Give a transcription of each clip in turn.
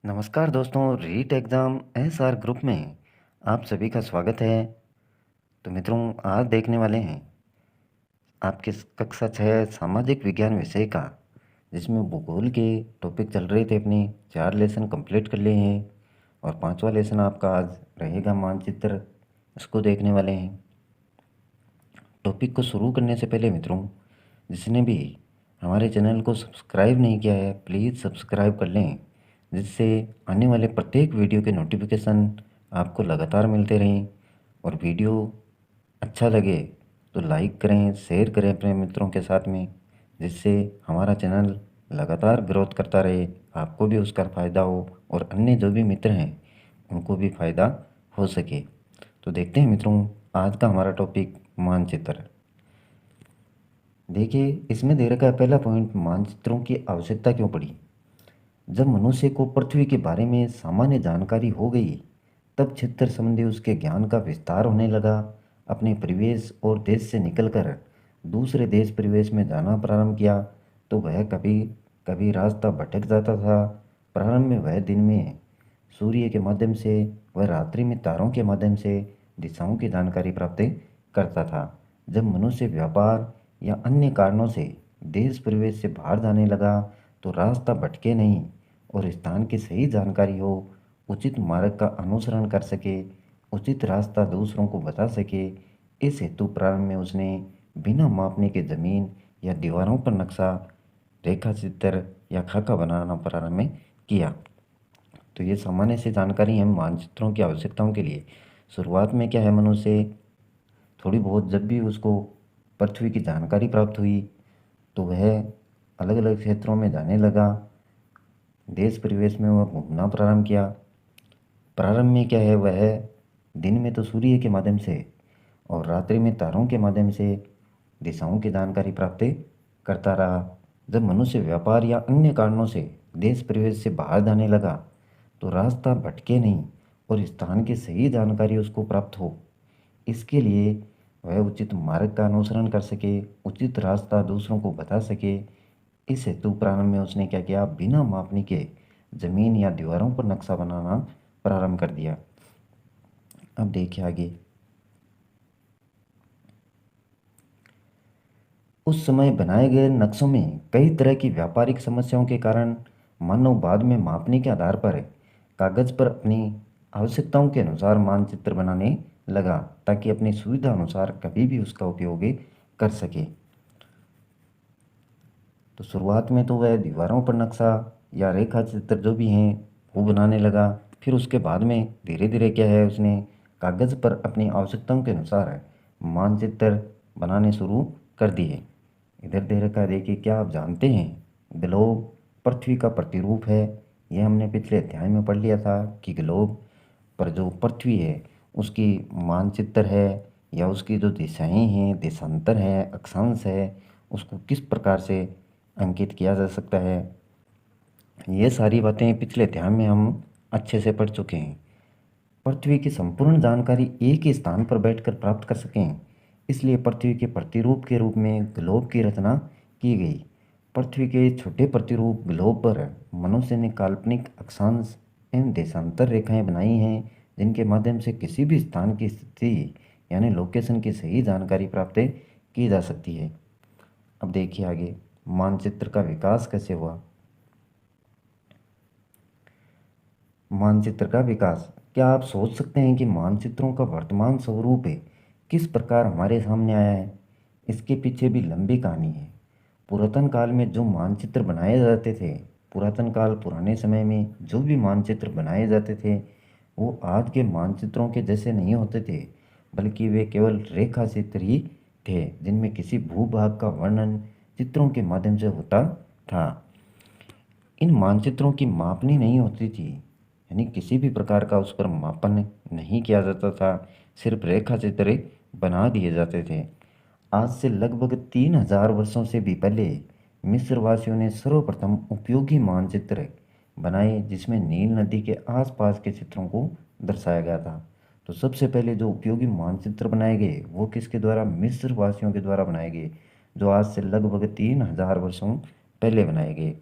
नमस्कार दोस्तों, REET exam SR group में आप सभी का स्वागत है। तो मित्रों, आज देखने वाले हैं आपके कक्षा 6 सामाजिक विज्ञान विषय का, जिसमें भूगोल के टॉपिक चल रहे थे। अपने 4 लेसन कंप्लीट कर लिए हैं और 5वां लेसन आपका आज रहेगा मानचित्र। इसको देखने वाले हैं। टॉपिक को शुरू करने से पहले मित्रों, जिसने भी हमारे चैनल को सब्सक्राइब नहीं किया है प्लीज़ सब्सक्राइब कर लें, जिससे आने वाले प्रत्येक वीडियो के नोटिफिकेशन आपको लगातार मिलते रहें। और वीडियो अच्छा लगे तो लाइक करें, शेयर करें अपने मित्रों के साथ में, जिससे हमारा चैनल लगातार ग्रोथ करता रहे, आपको भी उसका फ़ायदा हो और अन्य जो भी मित्र हैं उनको भी फ़ायदा हो सके। तो देखते हैं मित्रों, आज का हमारा टॉपिक मानचित्र। देखिए, इसमें दे रखा है पहला पॉइंट, मानचित्रों की आवश्यकता क्यों पड़ी। जब मनुष्य को पृथ्वी के बारे में सामान्य जानकारी हो गई, तब क्षेत्र संबंधी उसके ज्ञान का विस्तार होने लगा। अपने परिवेश और देश से निकलकर दूसरे देश परिवेश में जाना प्रारंभ किया तो वह कभी कभी रास्ता भटक जाता था। प्रारंभ में वह दिन में सूर्य के माध्यम से, वह रात्रि में तारों के माध्यम से दिशाओं की जानकारी प्राप्त करता था। जब मनुष्य व्यापार या अन्य कारणों से देश परिवेश से बाहर जाने लगा तो रास्ता भटके नहीं और स्थान की सही जानकारी हो, उचित मार्ग का अनुसरण कर सके, उचित रास्ता दूसरों को बता सके। इस हेतु प्रारंभ में उसने बिना मापने के जमीन या दीवारों पर नक्शा, रेखा चित्र या खाका बनाना प्रारंभ में किया। तो ये सामान्य से जानकारी है मानचित्रों की आवश्यकताओं के लिए। शुरुआत में क्या है, मनुष्य थोड़ी बहुत जब भी उसको पृथ्वी की जानकारी प्राप्त हुई तो वह अलग अलग क्षेत्रों में जाने लगा। देश परिवेश में वह घूमना प्रारंभ किया। प्रारंभ में क्या है, वह दिन में तो सूर्य के माध्यम से और रात्रि में तारों के माध्यम से दिशाओं की जानकारी प्राप्त करता रहा। जब मनुष्य व्यापार या अन्य कारणों से देश परिवेश से बाहर जाने लगा तो रास्ता भटके नहीं और स्थान की सही जानकारी उसको प्राप्त हो, इसके लिए वह उचित मार्ग का अनुसरण कर सके, उचित रास्ता दूसरों को बता सके। इस हेतु प्रारंभ में उसने क्या किया, बिना मापने के जमीन या दीवारों पर नक्शा बनाना प्रारंभ कर दिया। अब देखिए आगे। उस समय बनाए गए नक्शों में कई तरह की व्यापारिक समस्याओं के कारण मानव बाद में मापने के आधार पर कागज पर अपनी आवश्यकताओं के अनुसार मानचित्र बनाने लगा, ताकि अपनी सुविधा अनुसार कभी भी उसका उपयोग कर सके। तो शुरुआत में तो वह दीवारों पर नक्शा या रेखा चित्र जो भी हैं वो बनाने लगा। फिर उसके बाद में धीरे धीरे क्या है, उसने कागज़ पर अपनी आवश्यकताओं के अनुसार मानचित्र बनाने शुरू कर दिए। इधर दे रखा है, देखिए, क्या आप जानते हैं ग्लोब पृथ्वी का प्रतिरूप है। ये हमने पिछले अध्याय में पढ़ लिया था कि ग्लोब पर जो पृथ्वी है उसकी मानचित्र है या उसकी जो दिशाएं हैं, देशांतर है, अक्षांश है, उसको किस प्रकार से अंकित किया जा सकता है। ये सारी बातें पिछले अध्याय में हम अच्छे से पढ़ चुके हैं। पृथ्वी की संपूर्ण जानकारी एक ही स्थान पर बैठकर प्राप्त कर सकें, इसलिए पृथ्वी के प्रतिरूप के रूप में ग्लोब की रचना की गई। पृथ्वी के छोटे प्रतिरूप ग्लोब पर मनुष्य ने काल्पनिक अक्षांश एवं देशांतर रेखाएं बनाई हैं, जिनके माध्यम से किसी भी स्थान की स्थिति यानी लोकेशन की सही जानकारी प्राप्त की जा सकती है। अब देखिए आगे, मानचित्र का विकास कैसे हुआ। मानचित्र का विकास, क्या आप सोच सकते हैं कि मानचित्रों का वर्तमान स्वरूप किस प्रकार हमारे सामने आया है। इसके पीछे भी लंबी कहानी है। पुरातन काल में जो मानचित्र बनाए जाते थे, पुरातन काल पुराने समय में जो भी मानचित्र बनाए जाते थे वो आज के मानचित्रों के जैसे नहीं होते थे, बल्कि वे केवल रेखा चित्र ही थे, जिनमें किसी भूभाग का वर्णन चित्रों के माध्यम से होता था। इन मानचित्रों की मापनी नहीं होती थी, यानी किसी भी प्रकार का उस पर मापन नहीं किया जाता था, सिर्फ रेखा चित्र बना दिए जाते थे। आज से लगभग 3000 वर्षों से भी पहले मिस्र वासियों ने सर्वप्रथम उपयोगी मानचित्र बनाए, जिसमें नील नदी के आसपास के चित्रों को दर्शाया गया था। तो सबसे पहले जो उपयोगी मानचित्र बनाए गए वो किसके द्वारा, मिस्र वासियों के द्वारा बनाए गए, जो आज से लगभग 3000 वर्षों पहले बनाए गए।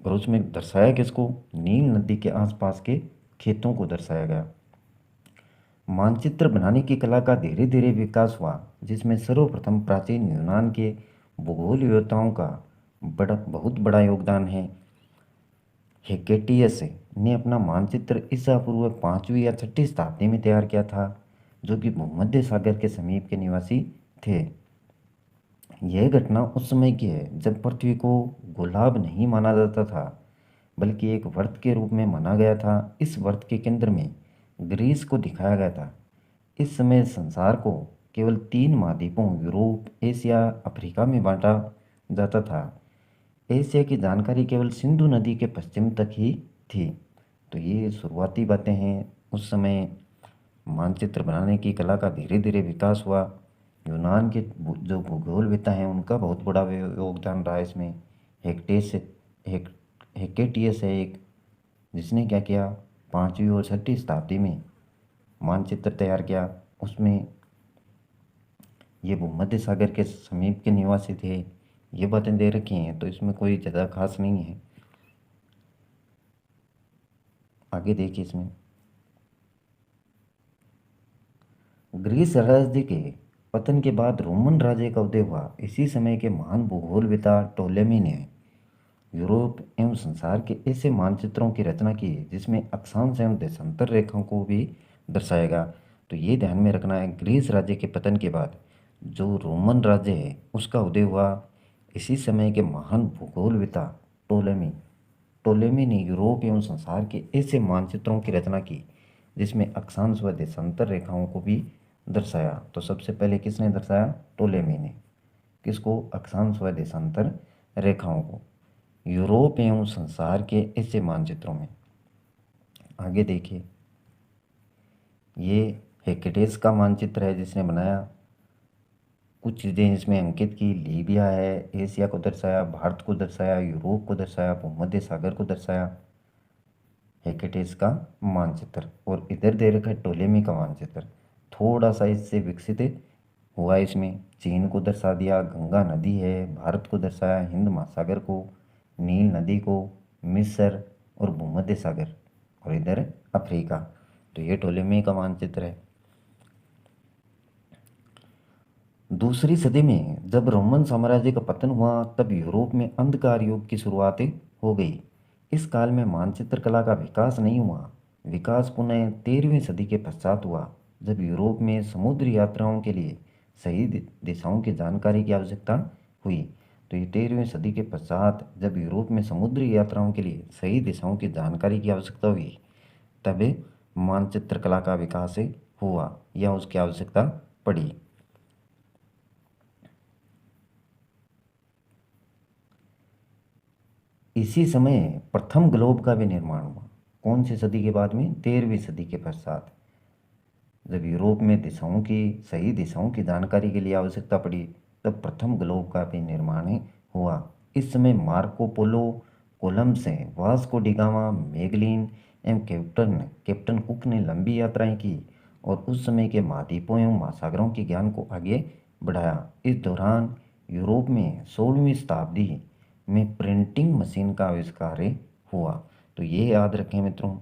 और उसमें दर्शाया किसको? नील नदी के आसपास के खेतों को दर्शाया गया। मानचित्र बनाने की कला का धीरे धीरे विकास हुआ, जिसमें सर्वप्रथम प्राचीन यूनान के भूगोलवेत्ताओं का बहुत बड़ा योगदान है। हेकेटियस ने अपना मानचित्र ईसा पूर्व 5वीं या 6वीं शताब्दी में तैयार किया था, जो कि भूमध्य सागर के समीप के निवासी थे। यह घटना उस समय की है जब पृथ्वी को गोलार्ध नहीं माना जाता था, बल्कि एक वृत्त के रूप में माना गया था। इस वृत्त के केंद्र में ग्रीस को दिखाया गया था। इस समय संसार को केवल 3 महाद्वीपों यूरोप, एशिया, अफ्रीका में बांटा जाता था। एशिया की जानकारी केवल सिंधु नदी के पश्चिम तक ही थी। तो ये शुरुआती बातें हैं। उस समय मानचित्र बनाने की कला का धीरे धीरे विकास हुआ। यूनान के जो भूगोलवेत्ता हैं उनका बहुत बड़ा योगदान रहा इसमें। हेक्टेस हेक हेकेटियस है एक, जिसने क्या किया, 5वीं और 6वीं शताब्दी में मानचित्र तैयार किया। उसमें ये भूमध्य सागर के समीप के निवासी थे। ये बातें दे रखी हैं, तो इसमें कोई ज़्यादा खास नहीं है। आगे देखिए इसमें, ग्रीस राज्य के पतन के बाद रोमन राज्य का उदय हुआ। इसी समय के महान भूगोलवेत्ता टोलेमी ने यूरोप एवं संसार के ऐसे मानचित्रों की रचना की जिसमें अक्षांश एवं देशांतर रेखाओं को भी दर्शाएगा। तो ये ध्यान में रखना है, ग्रीस राज्य के पतन के बाद जो रोमन राज्य है उसका उदय हुआ। इसी समय के महान भूगोलवेत्ता टोलेमी टोलेमी ने यूरोप एवं संसार के ऐसे मानचित्रों की रचना की जिसमें अक्षांश व देशांतर रेखाओं को भी दर्शाया। तो सबसे पहले किसने दर्शाया? टोलेमी ने। किसको? अक्षांश व देशांतर रेखाओं को यूरोप एवं संसार के ऐसे मानचित्रों में। आगे देखिए, ये हेकेटेस का मानचित्र है जिसने बनाया। कुछ चीज़ें इसमें अंकित की, लीबिया है, एशिया को दर्शाया, भारत को दर्शाया, यूरोप को दर्शाया, भूमध्य सागर को दर्शाया। हेकेटेस का मानचित्र। और इधर दे रखा है टोलेमी का मानचित्र, थोड़ा सा इससे विकसित हुआ। इसमें चीन को दर्शा दिया, गंगा नदी है, भारत को दर्शाया, हिंद महासागर को, नील नदी को, मिस्र और भूमध्य सागर, और इधर अफ्रीका। तो ये टोलेमी का मानचित्र है। दूसरी सदी में जब रोमन साम्राज्य का पतन हुआ तब यूरोप में अंधकार युग की शुरुआत हो गई। इस काल में मानचित्र कला का विकास नहीं हुआ। विकास पुनः 13वीं सदी के पश्चात हुआ, जब यूरोप में समुद्री यात्राओं के लिए सही दिशाओं की जानकारी की आवश्यकता हुई। तो ये 13वीं सदी के पश्चात जब यूरोप में समुद्री यात्राओं के लिए सही दिशाओं की जानकारी की आवश्यकता हुई, तब मानचित्र कला का विकास हुआ या उसकी आवश्यकता पड़ी। इसी समय प्रथम ग्लोब का भी निर्माण हुआ। कौन सी सदी के बाद में? 13वीं सदी के पश्चात, जब यूरोप में सही दिशाओं की जानकारी के लिए आवश्यकता पड़ी, तब प्रथम ग्लोब का भी निर्माण हुआ। इस समय मार्को पोलो, कोलंबस से वास्को डिगामा, मैगलीन एवं कैप्टन कुक ने लंबी यात्राएं की और उस समय के महाद्वीपों एवं महासागरों के ज्ञान को आगे बढ़ाया। इस दौरान यूरोप में 16वीं शताब्दी में प्रिंटिंग मशीन का आविष्कार हुआ। तो ये याद रखें मित्रों,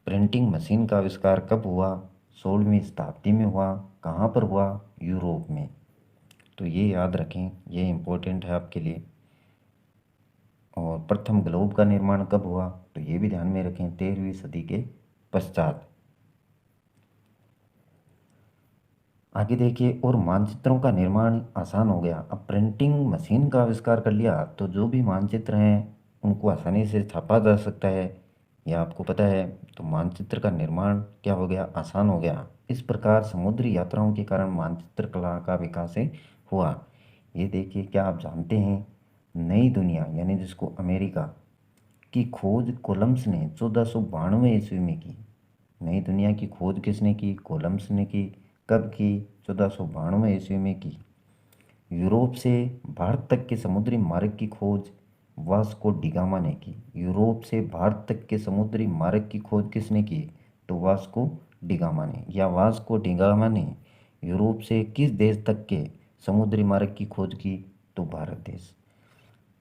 प्रिंटिंग मशीन का आविष्कार कब हुआ? 16वीं शताब्दी में हुआ। कहाँ पर हुआ? यूरोप में। तो ये याद रखें, ये इम्पोर्टेंट है आपके लिए। और प्रथम ग्लोब का निर्माण कब हुआ? तो ये भी ध्यान में रखें, 13वीं सदी के पश्चात। आगे देखिए, और मानचित्रों का निर्माण आसान हो गया। अब प्रिंटिंग मशीन का आविष्कार कर लिया तो जो भी मानचित्र हैं उनको आसानी से छापा जा सकता है, यह आपको पता है। तो मानचित्र का निर्माण क्या हो गया? आसान हो गया। इस प्रकार समुद्री यात्राओं के कारण मानचित्र कला का विकास हुआ। ये देखिए, क्या आप जानते हैं, नई दुनिया यानी जिसको अमेरिका की खोज कोलंबस ने 1492 ईस्वी में की। नई दुनिया की खोज किसने की? कोलंबस ने की। कब की? 1492 ईस्वी में की। यूरोप से भारत तक के समुद्री मार्ग की खोज वास्को डिगामा ने की। यूरोप से भारत तक के समुद्री मार्ग की खोज किसने की? तो वास्को डिगामा ने। या वास्को डिगामा ने यूरोप से किस देश तक के समुद्री मार्ग की खोज की? तो भारत देश।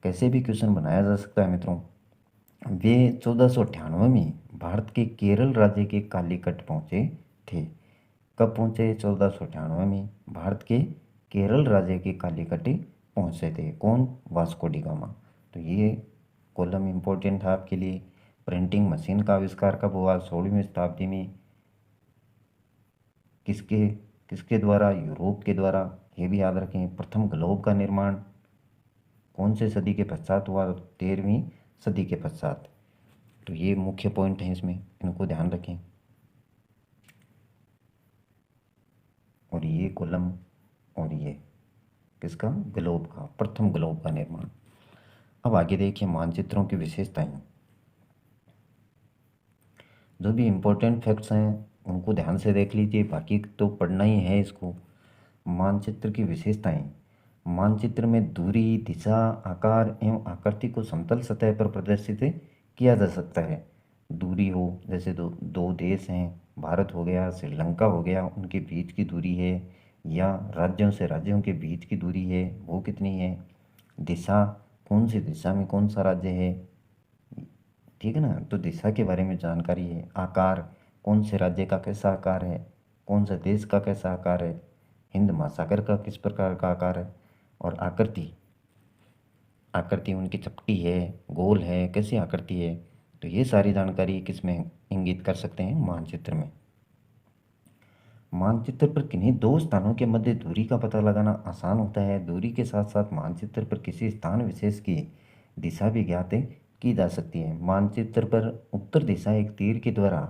कैसे भी क्वेश्चन बनाया जा सकता है मित्रों। वे 1498 में भारत के केरल राज्य के कालीकट पहुँचे थे। कब पहुँचे? 1498 में भारत के केरल राज्य के कालीकट पहुँचे थे। कौन? Vasco D gamma. तो ये कॉलम इम्पोर्टेंट था आपके लिए। प्रिंटिंग मशीन का आविष्कार कब हुआ? 16वीं शताब्दी में। किसके किसके द्वारा? यूरोप के द्वारा। ये भी याद रखें। प्रथम ग्लोब का निर्माण कौन से सदी के पश्चात हुआ? 13वीं सदी के पश्चात। तो ये मुख्य पॉइंट हैं इसमें, इनको ध्यान रखें। और ये कॉलम और ये किसका? ग्लोब का, प्रथम ग्लोब का निर्माण। अब आगे देखिए मानचित्रों की विशेषताएं। जो भी इम्पोर्टेंट फैक्ट्स हैं उनको ध्यान से देख लीजिए, बाकी तो पढ़ना ही है इसको। मानचित्र की विशेषताएं। मानचित्र में दूरी, दिशा, आकार एवं आकृति को समतल सतह पर प्रदर्शित किया जा सकता है। दूरी हो, जैसे दो दो देश हैं, भारत हो गया, श्रीलंका हो गया, उनके बीच की दूरी है, या राज्यों से राज्यों के बीच की दूरी है, वो कितनी है। दिशा, कौन सी दिशा में कौन सा राज्य है, ठीक है ना, तो दिशा के बारे में जानकारी है। आकार, कौन से राज्य का कैसा आकार है, कौन से देश का कैसा आकार है, हिंद महासागर का किस प्रकार का आकार है। और आकृति, आकृति उनकी चपटी है, गोल है, कैसी आकृति है। तो ये सारी जानकारी किस में इंगित कर सकते हैं? मानचित्र में। मानचित्र पर किन्हीं दो स्थानों के मध्य दूरी का पता लगाना आसान होता है। दूरी के साथ साथ मानचित्र पर किसी स्थान विशेष की दिशा भी ज्ञात की जा सकती है। मानचित्र पर उत्तर दिशा एक तीर के द्वारा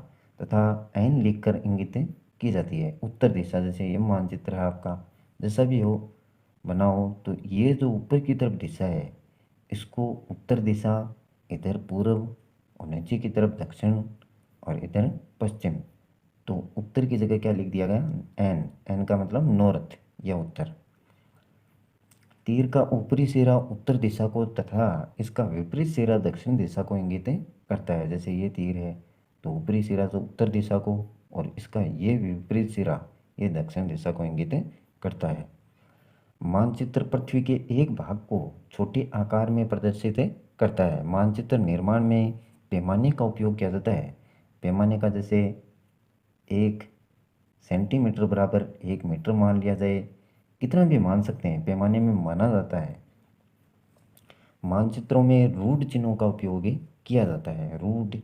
तथा एन लिखकर इंगित की जाती है। उत्तर दिशा, जैसे ये मानचित्र है आपका, जैसा भी हो बनाओ, तो ये जो ऊपर की तरफ दिशा है इसको उत्तर दिशा, इधर पूर्व, और नीचे की तरफ दक्षिण, और इधर पश्चिम। तो उत्तर की जगह क्या लिख दिया गया? एन। एन का मतलब नॉर्थ या उत्तर। तीर का ऊपरी सिरा उत्तर दिशा को तथा इसका विपरीत सिरा दक्षिण दिशा को इंगित करता है। जैसे ये तीर है तो ऊपरी सिरा तो उत्तर दिशा को, और इसका ये विपरीत सिरा ये दक्षिण दिशा को इंगित करता है। मानचित्र पृथ्वी के एक भाग को छोटे आकार में प्रदर्शित करता है। मानचित्र निर्माण में पैमाने का उपयोग किया जाता है। पैमाने का, जैसे 1 सेंटीमीटर बराबर 1 मीटर मान लिया जाए, कितना भी मान सकते हैं, पैमाने में माना जाता है। मानचित्रों में रूढ़ चिन्हों का उपयोग किया जाता है। रूढ़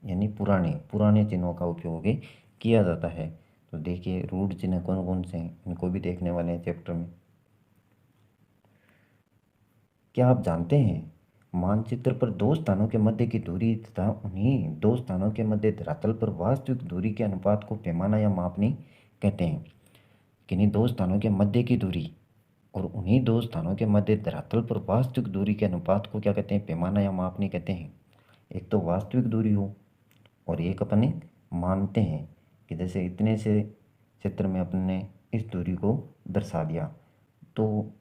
यानी पुराने पुराने चिन्हों का उपयोग किया जाता है। तो देखिए रूढ़ चिन्ह कौन कौन से हैं, इनको भी देखने वाले हैं चैप्टर में। क्या आप जानते हैं मानचित्र पर दो स्थानों के मध्य की दूरी तथा उन्हीं दो स्थानों के मध्य धरातल पर वास्तविक दूरी के अनुपात को पैमाना या मापनी कहते हैं। किन्हीं दो स्थानों के मध्य की दूरी और उन्हीं दो स्थानों के मध्य धरातल पर वास्तविक दूरी के अनुपात को क्या कहते हैं? पैमाना या मापनी कहते हैं। एक तो वास्तविक दूरी हो, और एक अपने मानते हैं कि जैसे इतने से क्षेत्र में अपने इस दूरी को दर्शा दिया, तो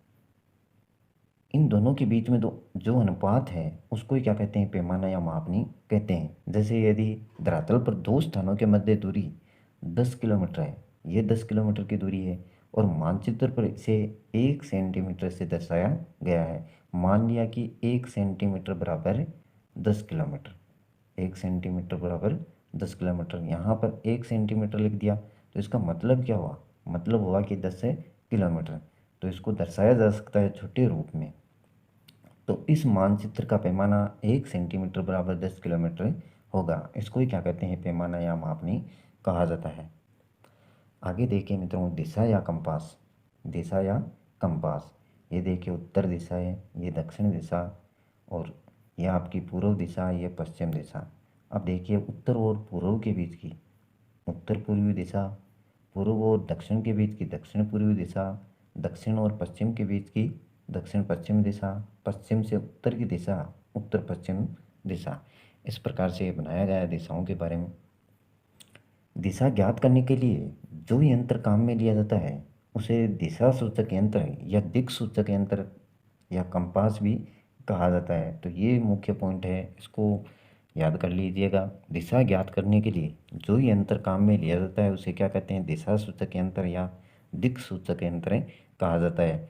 इन दोनों के बीच में जो अनुपात है उसको ही क्या कहते हैं? पैमाना या मापनी कहते हैं। जैसे यदि धरातल पर दो स्थानों के मध्य दूरी 10 किलोमीटर है, ये 10 किलोमीटर की दूरी है, और मानचित्र पर इसे 1 सेंटीमीटर से दर्शाया गया है। मान लिया कि 1 सेंटीमीटर बराबर 10 किलोमीटर, 1 सेंटीमीटर बराबर 10 किलोमीटर। यहाँ पर 1 सेंटीमीटर लिख दिया, तो इसका मतलब क्या हुआ? मतलब हुआ कि 10 किलोमीटर। तो इसको दर्शाया जा सकता है छोटे रूप में। तो इस मानचित्र का पैमाना 1 सेंटीमीटर बराबर 10 किलोमीटर होगा। इसको ही क्या कहते हैं? पैमाना या मापनी कहा जाता है। आगे देखिए मित्रों, दिशा या कंपास। दिशा या कंपास, ये देखिए उत्तर दिशा है, ये दक्षिण दिशा, और यह आपकी पूर्व दिशा, ये पश्चिम दिशा। अब देखिए उत्तर और पूर्व के बीच की उत्तर पूर्वी दिशा, पूर्व और दक्षिण के बीच की दक्षिण पूर्वी दिशा, दक्षिण और पश्चिम के बीच की दक्षिण पश्चिम दिशा, पश्चिम से उत्तर की दिशा उत्तर पश्चिम दिशा। इस प्रकार से बनाया गया है दिशाओं के बारे में। दिशा ज्ञात करने के लिए जो यंत्र काम में लिया जाता है उसे दिशा सूचक यंत्र या दिक् सूचक यंत्र या कंपास भी कहा जाता है। तो ये मुख्य पॉइंट है, इसको याद कर लीजिएगा। दिशा ज्ञात करने के लिए जो यंत्र काम में लिया जाता है उसे क्या कहते हैं? दिशा सूचक यंत्र या दिक् सूचक यंत्र कहा जाता है।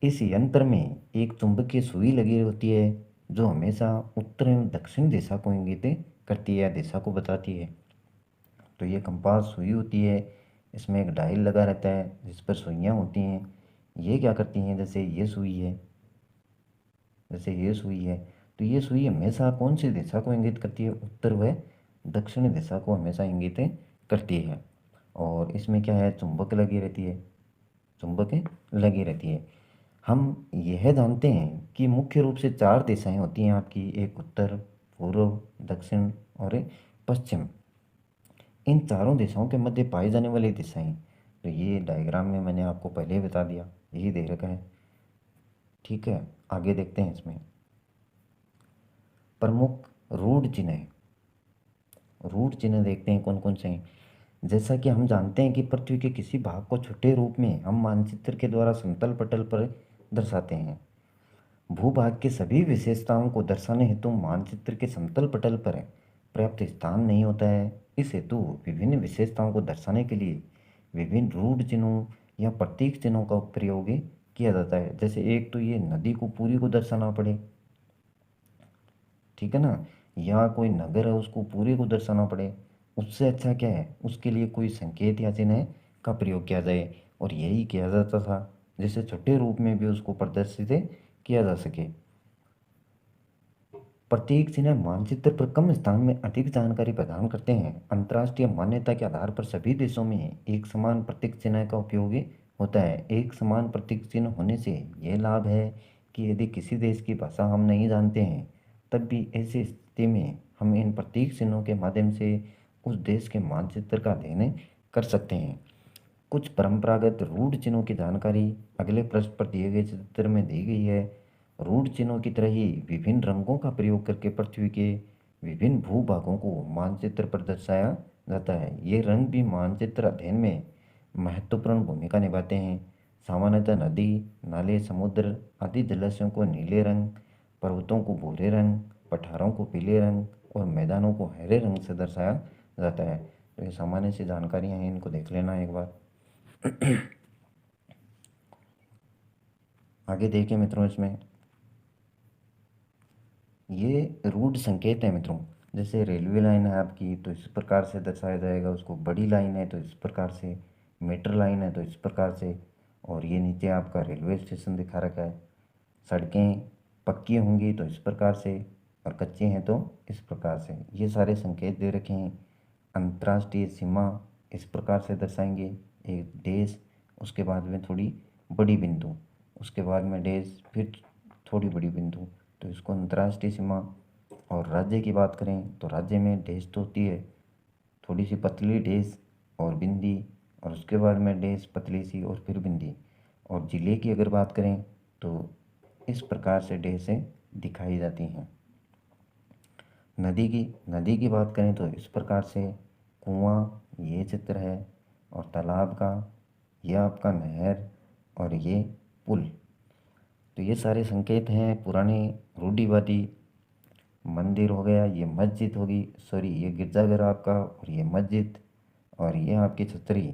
इस यंत्र में एक चुंबकीय सुई लगी होती है जो हमेशा उत्तर एवं दक्षिण दिशा को इंगित करती है या दिशा को बताती है। तो ये कंपास सुई होती है, इसमें एक डायल लगा रहता है जिस पर सुइयाँ होती हैं। ये क्या करती हैं, जैसे ये सुई है, जैसे ये सुई है, तो ये सुई हमेशा कौन सी दिशा को इंगित करती है, उत्तर व दक्षिण दिशा को हमेशा इंगित करती है। और इसमें क्या है, चुंबक लगी रहती है, चुंबक लगी रहती है। हम यह जानते हैं कि मुख्य रूप से चार दिशाएं होती हैं आपकी, एक उत्तर, पूर्व, दक्षिण और एक पश्चिम। इन चारों दिशाओं के मध्य पाई जाने वाली दिशाएं, तो ये डायग्राम में मैंने आपको पहले ही बता दिया, यही दे रखा है। ठीक है, आगे देखते हैं इसमें प्रमुख रूढ़ चिन्ह। रूट चिन्ह देखते हैं कौन कौन से हैं। जैसा कि हम जानते हैं कि पृथ्वी के किसी भाग को छोटे रूप में हम मानचित्र के द्वारा समतल पटल पर दर्शाते हैं। भूभाग की सभी विशेषताओं को दर्शाने हेतु मानचित्र के समतल पटल पर पर्याप्त स्थान नहीं होता है। इस हेतु विभिन्न विशेषताओं को दर्शाने के लिए विभिन्न रूढ़ चिन्हों या प्रतीक चिन्हों का प्रयोग किया जाता है। जैसे एक तो ये नदी को पूरी को दर्शाना पड़े, ठीक है ना, या कोई नगर है उसको पूरे को दर्शाना पड़े, उससे अच्छा क्या है, उसके लिए कोई संकेत या चिन्ह का प्रयोग किया जाए। और यही किया जाता था, जिससे छोटे रूप में भी उसको प्रदर्शित किया जा सके। प्रतीक चिन्ह मानचित्र पर कम स्थान में अधिक जानकारी प्रदान करते हैं। अंतर्राष्ट्रीय मान्यता के आधार पर सभी देशों में एक समान प्रतीक चिन्ह का उपयोग होता है। एक समान प्रतीक चिन्ह होने से यह लाभ है कि यदि किसी देश की भाषा हम नहीं जानते हैं, तब भी ऐसी स्थिति में हम इन प्रतीक चिन्हों के माध्यम से उस देश के मानचित्र का अध्ययन कर सकते हैं। कुछ परंपरागत रूढ़ चिन्हों की जानकारी अगले पृष्ठ पर दिए गए चित्र में दी गई है। रूढ़ चिन्हों की तरह ही विभिन्न रंगों का प्रयोग करके पृथ्वी के विभिन्न भूभागों को मानचित्र पर दर्शाया जाता है। ये रंग भी मानचित्र अध्ययन में महत्वपूर्ण भूमिका निभाते हैं। सामान्यतः नदी, नाले, समुद्र आदि जलाशयों को नीले रंग, पर्वतों को भूरे रंग, पठारों को पीले रंग और मैदानों को हरे रंग से दर्शाया जाता है। तो ये सामान्य सी जानकारियाँ हैं, इनको देख लेना एक बार। आगे देखिए मित्रों, इसमें ये रूट संकेत है मित्रों। जैसे रेलवे लाइन है आपकी तो इस प्रकार से दर्शाया जाएगा उसको, बड़ी लाइन है तो इस प्रकार से, मेट्रो लाइन है तो इस प्रकार से, और ये नीचे आपका रेलवे स्टेशन दिखा रखा है। सड़कें पक्की होंगी तो इस प्रकार से, और कच्ची हैं तो इस प्रकार से, ये सारे संकेत दे रखे हैं। अंतर्राष्ट्रीय सीमा इस प्रकार से दर्शाएंगे, एक देश, उसके बाद में थोड़ी बड़ी बिंदु, उसके बाद में देश, फिर थोड़ी बड़ी बिंदु, तो इसको अंतर्राष्ट्रीय सीमा। और राज्य की बात करें तो राज्य में देश तो होती है, थोड़ी सी पतली डेस और बिंदी, और उसके बाद में डेस पतली सी और फिर बिंदी। और जिले की अगर बात करें तो इस प्रकार से डेसें दिखाई जाती हैं। नदी की बात करें तो इस प्रकार से, कुआं ये चित्र है, और तालाब का ये आपका नहर, और ये पुल। तो ये सारे संकेत हैं पुराने रूढ़िवादी। मंदिर हो गया, ये मस्जिद होगी, सॉरी ये गिरजाघर आपका, और ये मस्जिद, और ये आपकी छतरी।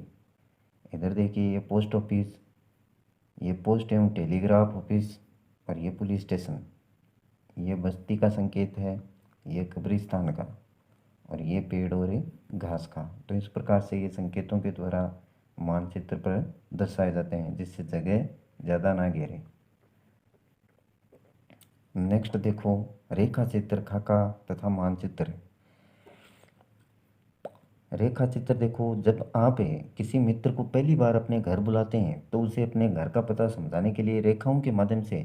इधर देखिए ये पोस्ट ऑफिस, ये पोस्ट एवं टेलीग्राफ ऑफिस, और ये पुलिस स्टेशन। ये बस्ती का संकेत है, ये कब्रिस्तान का, और ये पेड़ और ये घास का। तो इस प्रकार से ये संकेतों के द्वारा मानचित्र पर दर्शाए जाते हैं, जिससे जगह ज़्यादा ना घेरे। नेक्स्ट देखो, रेखा चित्र, खाका तथा मानचित्र। रेखा चित्र देखो, जब आप किसी मित्र को पहली बार अपने घर बुलाते हैं तो उसे अपने घर का पता समझाने के लिए रेखाओं के माध्यम से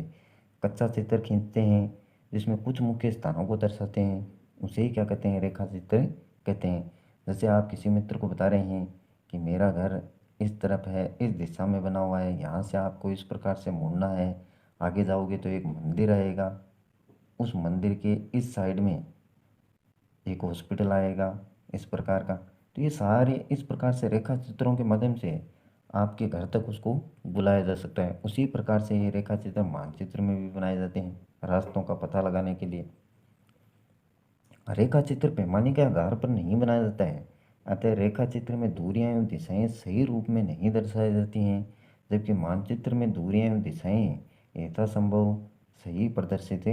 कच्चा चित्र खींचते हैं, जिसमें कुछ मुख्य स्थानों को दर्शाते हैं। उसे ही क्या कहते हैं, रेखा चित्र कहते हैं। जैसे आप किसी मित्र को बता रहे हैं कि मेरा घर इस तरफ है, इस दिशा में बना हुआ है, यहाँ से आपको इस प्रकार से मुड़ना है, आगे जाओगे तो एक मंदिर आएगा, उस मंदिर के इस साइड में एक हॉस्पिटल आएगा, इस प्रकार का। तो ये सारे इस प्रकार से रेखा चित्रों के माध्यम से आपके घर तक उसको बुलाया जा सकता है। उसी प्रकार से ये रेखा चित्र मानचित्र में भी बनाए जाते हैं, रास्तों का पता लगाने के लिए। रेखा चित्र पैमाने के आधार पर नहीं बनाया जाता है, अतः रेखा चित्र में दूरियां एवं दिशाएं सही रूप में नहीं दर्शाई जाती हैं, जबकि मानचित्र में दूरियां एवं दिशाएं यथासंभव सही प्रदर्शित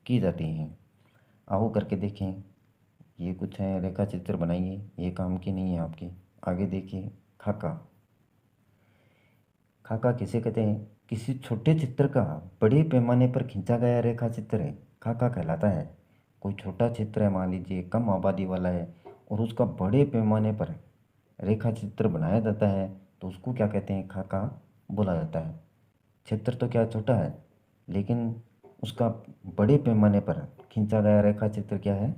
की जाती हैं। आओ करके देखें। ये कुछ है, रेखा चित्र बनाइए, ये काम की नहीं है आपकी। आगे देखिए, खाका। खाका किसे कहते हैं? किसी छोटे चित्र का बड़े पैमाने पर खींचा गया रेखा चित्र है, खाका कहलाता है। कोई छोटा चित्र है, मान लीजिए कम आबादी वाला है, और उसका बड़े पैमाने पर रेखा चित्र बनाया जाता है, तो उसको क्या कहते हैं? खाका बोला जाता है। क्षेत्र तो क्या छोटा है, लेकिन उसका बड़े पैमाने पर खींचा गया रेखा चित्र क्या है?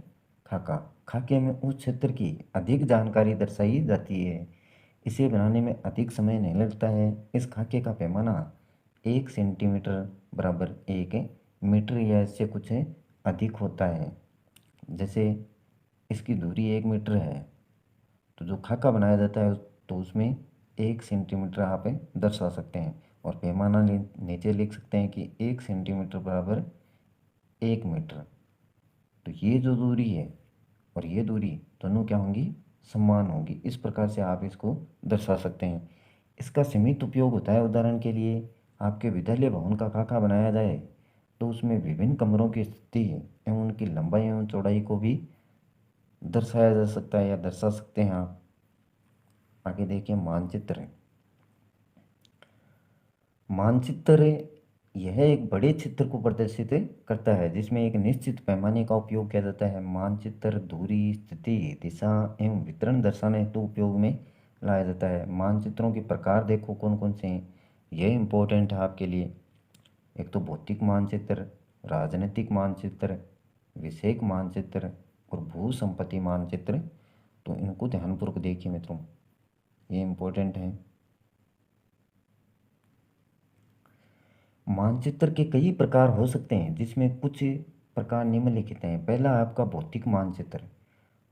खाका। खाके में उस क्षेत्र की अधिक जानकारी दर्शाई जाती है। इसे बनाने में अधिक समय नहीं लगता है। इस खाके का पैमाना 1 सेंटीमीटर बराबर 1 मीटर या इससे कुछ अधिक होता है। जैसे इसकी दूरी 1 मीटर है, तो जो खाका बनाया जाता है तो उसमें 1 सेंटीमीटर आप दर्शा सकते हैं, और पैमाना नीचे लिख सकते हैं कि 1 सेंटीमीटर बराबर 1 मीटर। तो ये जो दूरी है और ये दूरी दोनों क्या होंगी? समान होंगी। इस प्रकार से आप इसको दर्शा सकते हैं। इसका सीमित उपयोग होता है, उदाहरण के लिए आपके विद्यालय भवन का खाका बनाया जाए तो उसमें विभिन्न कमरों की स्थिति एवं उनकी लंबाई एवं चौड़ाई को भी दर्शाया जा सकता है या दर्शा सकते हैं आप। आगे देखिए, मानचित्र। मानचित्र यह एक बड़े चित्र को प्रदर्शित करता है जिसमें एक निश्चित पैमाने का उपयोग किया जाता है। मानचित्र दूरी, स्थिति, दिशा एवं वितरण दर्शाने हेतु उपयोग में लाया जाता है। मानचित्रों के प्रकार देखो कौन कौन से हैं, यह इम्पोर्टेंट है आपके लिए। एक तो भौतिक मानचित्र, राजनीतिक मानचित्र, विषयक मानचित्र और भू संपत्ति मानचित्र। तो इनको ध्यानपूर्वक देखिए मित्रों, ये इम्पोर्टेंट है। मानचित्र के कई प्रकार हो सकते हैं जिसमें कुछ प्रकार निम्नलिखित हैं। पहला आपका भौतिक मानचित्र।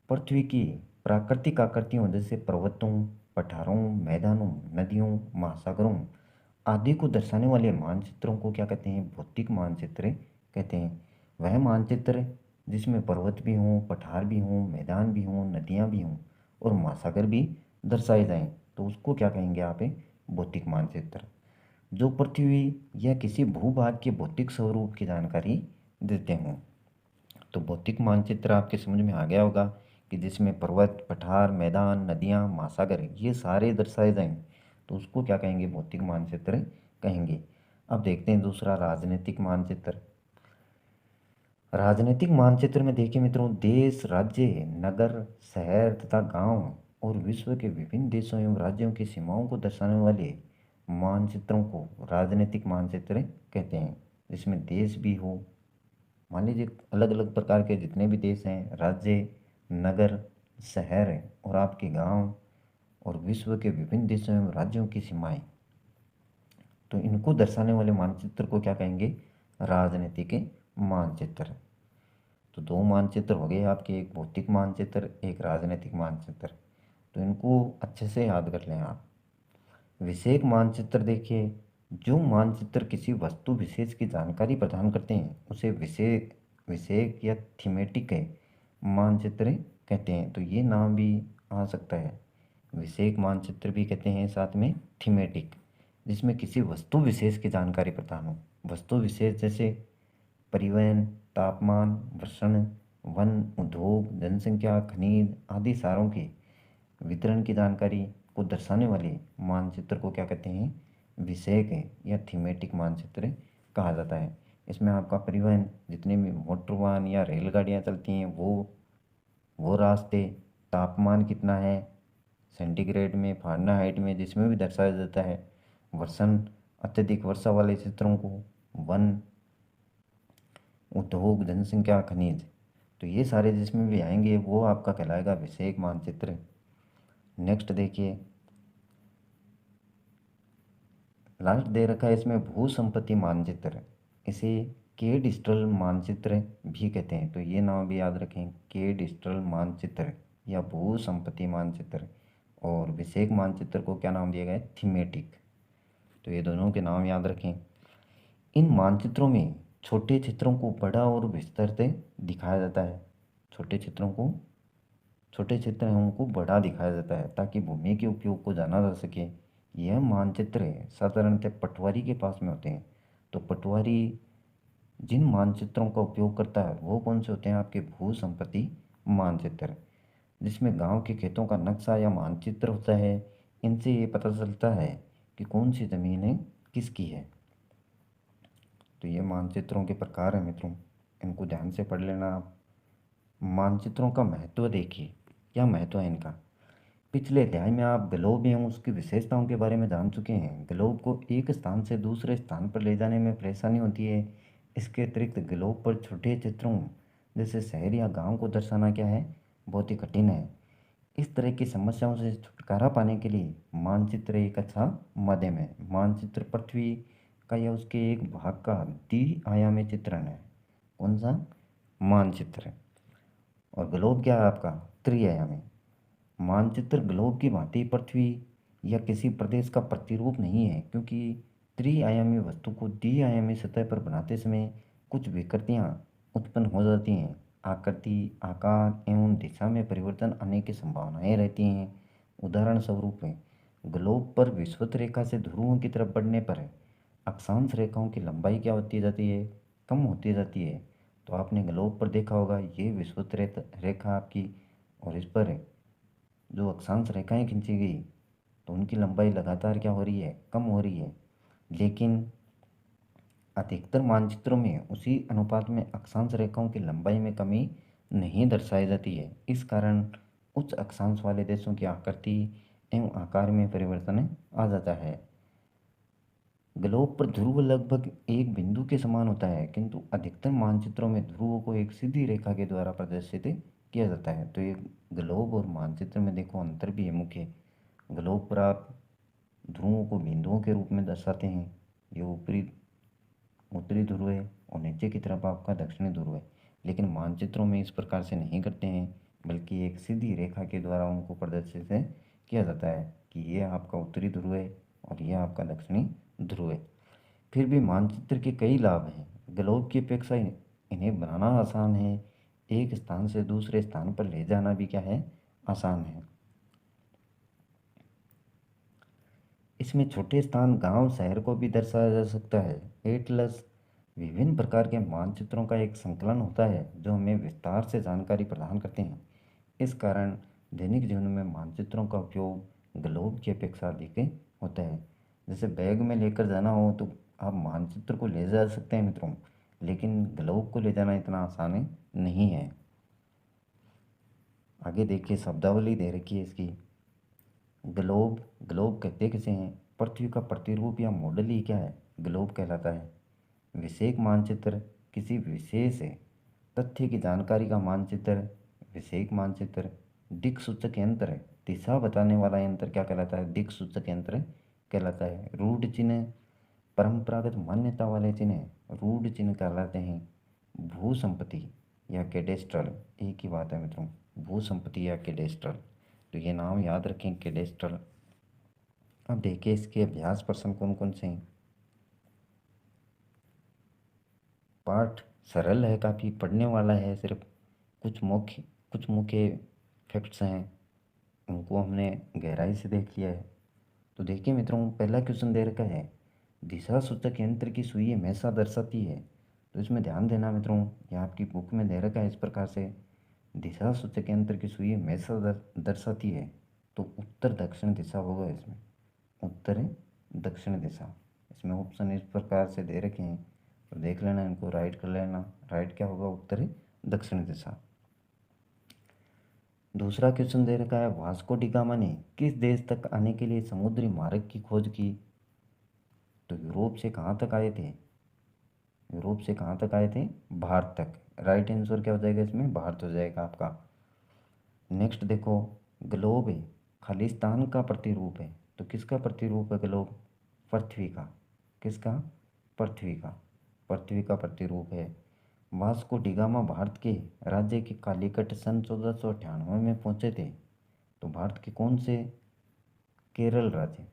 पृथ्वी की प्राकृतिक आकृतियों जैसे पर्वतों, पठारों, मैदानों, नदियों, महासागरों आदि को दर्शाने वाले मानचित्रों को क्या कहते हैं? भौतिक मानचित्र कहते हैं। वह मानचित्र जिसमें पर्वत भी हों, पठार भी हों, मैदान भी हों, नदियाँ भी हों और महासागर भी दर्शाए जाएं, तो उसको क्या कहेंगे आप? भौतिक मानचित्र। जो पृथ्वी या किसी भूभाग के भौतिक स्वरूप की जानकारी देते हों। तो भौतिक मानचित्र आपके समझ में आ गया होगा कि जिसमें पर्वत, पठार, मैदान, नदियाँ, महासागर ये सारे दर्शाए जाएं, तो उसको क्या कहेंगे? भौतिक मानचित्र कहेंगे। अब देखते हैं दूसरा, राजनीतिक मानचित्र। राजनीतिक मानचित्र में देखिए मित्रों, देश, राज्य, नगर, शहर तथा गांव और विश्व के विभिन्न देशों एवं राज्यों की सीमाओं को दर्शाने वाले मानचित्रों को राजनीतिक मानचित्र कहते हैं। जिसमें देश भी हो, मान लीजिए अलग अलग प्रकार के जितने भी देश हैं, राज्य, नगर, शहर और आपके गांव और विश्व के विभिन्न देशों एवं राज्यों की सीमाएं, तो इनको दर्शाने वाले मानचित्र को क्या कहेंगे? राजनीतिक मानचित्र। तो दो मानचित्र हो गए आपके, एक भौतिक मानचित्र, एक राजनीतिक मानचित्र। तो इनको अच्छे से याद कर लें आप। विषयक मानचित्र देखिए, जो मानचित्र किसी वस्तु विशेष की जानकारी प्रदान करते हैं उसे विषयक या थीमेटिक मानचित्र कहते हैं। तो ये नाम भी आ सकता है, विषयक मानचित्र भी कहते हैं, साथ में थीमेटिक, जिसमें किसी वस्तु विशेष की जानकारी प्रदान हो। वस्तु विशेष जैसे परिवहन, तापमान, वर्षण, वन, उद्योग, जनसंख्या, खनिज आदि सारों की वितरण की जानकारी को दर्शाने वाले मानचित्र को क्या कहते हैं? विषयक या थीमेटिक मानचित्र कहा जाता है। इसमें आपका परिवहन, जितने भी मोटर वाहन या रेलगाड़ियाँ चलती हैं वो रास्ते, तापमान कितना है सेंटीग्रेड में, फ़ारेनहाइट में, जिसमें भी दर्शाया जाता है। वर्षण, अत्यधिक वर्षा वाले क्षेत्रों को, वन, उद्योग, जनसंख्या, खनिज, तो ये सारे जिसमें भी आएंगे वो आपका कहलाएगा विषयक मानचित्र। नेक्स्ट देखिए, लास्ट दे रखा है इसमें भू संपत्ति मानचित्र। इसे के डिजिटल मानचित्र भी कहते हैं। तो ये नाम भी याद रखें, के डिजिटल मानचित्र या भू संपत्ति मानचित्र। और विषयक मानचित्र को क्या नाम दिया गया है? थीमेटिक। तो ये दोनों के नाम याद रखें। इन मानचित्रों में छोटे चित्रों को बड़ा और विस्तृत दिखाया जाता है। छोटे चित्र हैं उनको बड़ा दिखाया जाता है ताकि भूमि के उपयोग को जाना जा सके। यह मानचित्र साधारणतः पटवारी के पास में होते हैं। तो पटवारी जिन मानचित्रों का उपयोग करता है वो कौन से होते हैं? आपके भू संपत्ति मानचित्र, जिसमें गांव के खेतों का नक्शा या मानचित्र होता है। इनसे ये पता चलता है कि कौन सी ज़मीनें किसकी है। तो ये मानचित्रों के प्रकार हैं मित्रों, इनको ध्यान से पढ़ लेना आप। मानचित्रों का महत्व देखिए, क्या महत्व है इनका। पिछले अध्याय में आप ग्लोब एवं उसकी विशेषताओं के बारे में जान चुके हैं। ग्लोब को एक स्थान से दूसरे स्थान पर ले जाने में परेशानी होती है। इसके अतिरिक्त ग्लोब पर छोटे चित्रों जैसे शहर या गांव को दर्शाना क्या है, बहुत ही कठिन है। इस तरह की समस्याओं से छुटकारा पाने के लिए मानचित्र एक अच्छा माध्यम है। मानचित्र पृथ्वी का या उसके एक भाग का द्वि-आयामी चित्रण है। कौन सा? मानचित्र है। और ग्लोब क्या है आपका? त्रि-आयामी। मानचित्र ग्लोब की भांति पृथ्वी या किसी प्रदेश का प्रतिरूप नहीं है, क्योंकि त्रि-आयामी वस्तु को द्वि-आयामी सतह पर बनाते समय कुछ विकृतियां उत्पन्न हो जाती हैं। आकृति, आकार एवं दिशा में परिवर्तन आने की संभावनाएं रहती हैं। उदाहरण स्वरूप में ग्लोब पर विषुवत रेखा से ध्रुवों की तरफ बढ़ने पर अक्षांश रेखाओं की लंबाई क्या होती जाती है? कम होती जाती है। तो आपने ग्लोब पर देखा होगा, ये विषुवत रेखा आपकी, और इस पर जो अक्षांश रेखाएं खींची गई तो उनकी लंबाई लगातार क्या हो रही है? कम हो रही है। लेकिन अधिकतर मानचित्रों में उसी अनुपात में अक्षांश रेखाओं की लंबाई में कमी नहीं दर्शाई जाती है। इस कारण उच्च अक्षांश वाले देशों की आकृति एवं आकार में परिवर्तन आ जाता है। ग्लोब पर ध्रुव लगभग एक बिंदु के समान होता है, किंतु अधिकतर मानचित्रों में ध्रुवों को एक सीधी रेखा के द्वारा प्रदर्शित किया जाता है। तो ये ग्लोब और मानचित्र में देखो अंतर भी है मुख्य। ग्लोब पर आप ध्रुवों को बिंदुओं के रूप में दर्शाते हैं। ये ऊपरी उत्तरी ध्रुव है और नीचे की तरफ आपका दक्षिणी ध्रुव है। लेकिन मानचित्रों में इस प्रकार से नहीं करते हैं, बल्कि एक सीधी रेखा के द्वारा उनको प्रदर्शित किया जाता है कि ये आपका उत्तरी ध्रुव है और ये आपका दक्षिणी ध्रुव है। फिर भी मानचित्र के कई लाभ हैं। ग्लोब की अपेक्षा इन्हें बनाना आसान है। एक स्थान से दूसरे स्थान पर ले जाना भी क्या है? आसान है। इसमें छोटे स्थान, गांव, शहर को भी दर्शाया जा सकता है। एटलस विभिन्न प्रकार के मानचित्रों का एक संकलन होता है जो हमें विस्तार से जानकारी प्रदान करते हैं। इस कारण दैनिक जीवन में मानचित्रों का उपयोग ग्लोब की अपेक्षा अधिक होता है। जैसे बैग में लेकर जाना हो तो आप मानचित्र को ले जा सकते हैं मित्रों, लेकिन ग्लोब को ले जाना इतना आसान नहीं है। आगे देखिए, शब्दावली दे रखी है इसकी। ग्लोब, ग्लोब कहते किसे हैं? पृथ्वी का प्रतिरूप या मॉडल ही क्या है? ग्लोब कहलाता है। विषयक मानचित्र, किसी विशेष तथ्य की जानकारी का मानचित्र, विषयक मानचित्र। दिक्सूचक यंत्र, दिशा बताने वाला यंत्र क्या कहलाता है? दिक्सूचक यंत्र कहलाता है। रूढ़ चिन्ह, परंपरागत मान्यता वाले चिन्ह रूढ़ चिन्ह कहलाते हैं। भू संपत्ति या कैडेस्ट्रल, एक ही बात है मित्रों, भू संपत्ति या कैडेस्ट्रल। तो ये नाम याद रखें, कैडेस्ट्रल। अब देखिए इसके अभ्यास प्रश्न कौन कौन से हैं। पाठ सरल है, काफ़ी पढ़ने वाला है। सिर्फ कुछ मुख्य फैक्ट्स हैं, उनको हमने गहराई से देख लिया है। तो देखिए मित्रों, पहला क्वेश्चन दे रखा है, दिशा सूचक यंत्र की सुई हमेशा दर्शाती है। तो इसमें ध्यान देना मित्रों, ये आपकी बुक में दे रखा है इस प्रकार से, दिशा सूचक यंत्र की सुई हमेशा दर्शाती है। तो उत्तर दक्षिण दिशा होगा इसमें, उत्तर दक्षिण दिशा। इसमें ऑप्शन इस प्रकार से दे रखे हैं, तो देख लेना, इनको राइट कर लेना। राइट क्या होगा? उत्तर दक्षिण दिशा। दूसरा क्वेश्चन दे रखा है, वास्को डी गामा ने किस देश तक आने के लिए समुद्री मार्ग की खोज की? तो यूरोप से कहाँ तक आए थे? यूरोप से कहाँ तक आए थे? भारत तक। राइट आंसर क्या हो जाएगा इसमें? भारत हो जाएगा आपका। नेक्स्ट देखो, ग्लोब है, खालिस्तान का प्रतिरूप है। तो किसका प्रतिरूप है ग्लोब? पृथ्वी का। किसका? पृथ्वी का। पृथ्वी का प्रतिरूप है। वास्को डिगामा भारत के राज्य के कालीकट सन 1498 में पहुंचे थे। तो भारत के कौन से? केरल राज्य,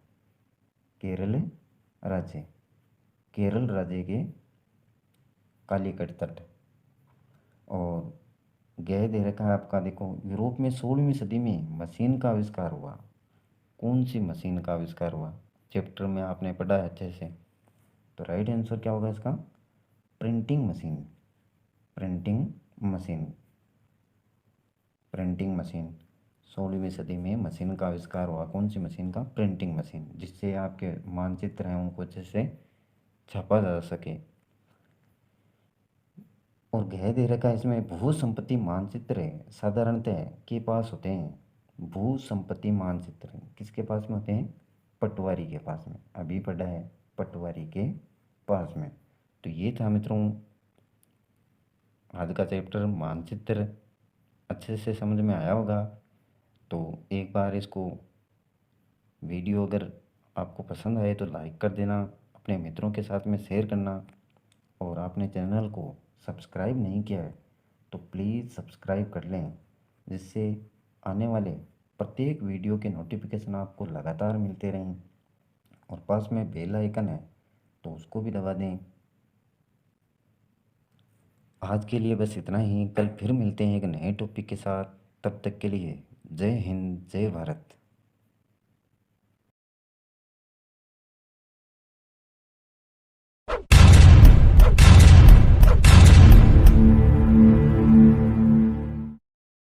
केरल राज्य, केरल राज्य के कालीकट तट। और गह दे रखा है आपका, देखो, यूरोप में 16वीं सदी में मशीन का आविष्कार हुआ। कौन सी मशीन का आविष्कार हुआ? चैप्टर में आपने पढ़ा है अच्छे से। तो राइट आंसर क्या होगा इसका? Printing machine. Printing machine. Printing machine. 16वीं सदी में मशीन का आविष्कार हुआ। कौन सी मशीन का? प्रिंटिंग मशीन, जिससे आपके मानचित्र हैं उनको अच्छे से छापा जा सके। और गृह दे रखा है इसमें, भू संपत्ति मानचित्र है साधारणतः के पास होते हैं। भू संपत्ति मानचित्र किसके पास में होते हैं? पटवारी के पास में। अभी पढ़ा है, पटवारी के पास में। तो ये था मित्रों आज का चैप्टर मानचित्र। अच्छे से समझ में आया होगा। तो एक बार इसको वीडियो अगर आपको पसंद आए तो लाइक कर देना, अपने मित्रों के साथ में शेयर करना। और आपने चैनल को सब्सक्राइब नहीं किया है तो प्लीज़ सब्सक्राइब कर लें, जिससे आने वाले प्रत्येक वीडियो के नोटिफिकेशन आपको लगातार मिलते रहें। और पास में बेल आइकन है तो उसको भी दबा दें। आज के लिए बस इतना ही। कल फिर मिलते हैं एक नए टॉपिक के साथ। तब तक के लिए जय हिंद, जय भारत।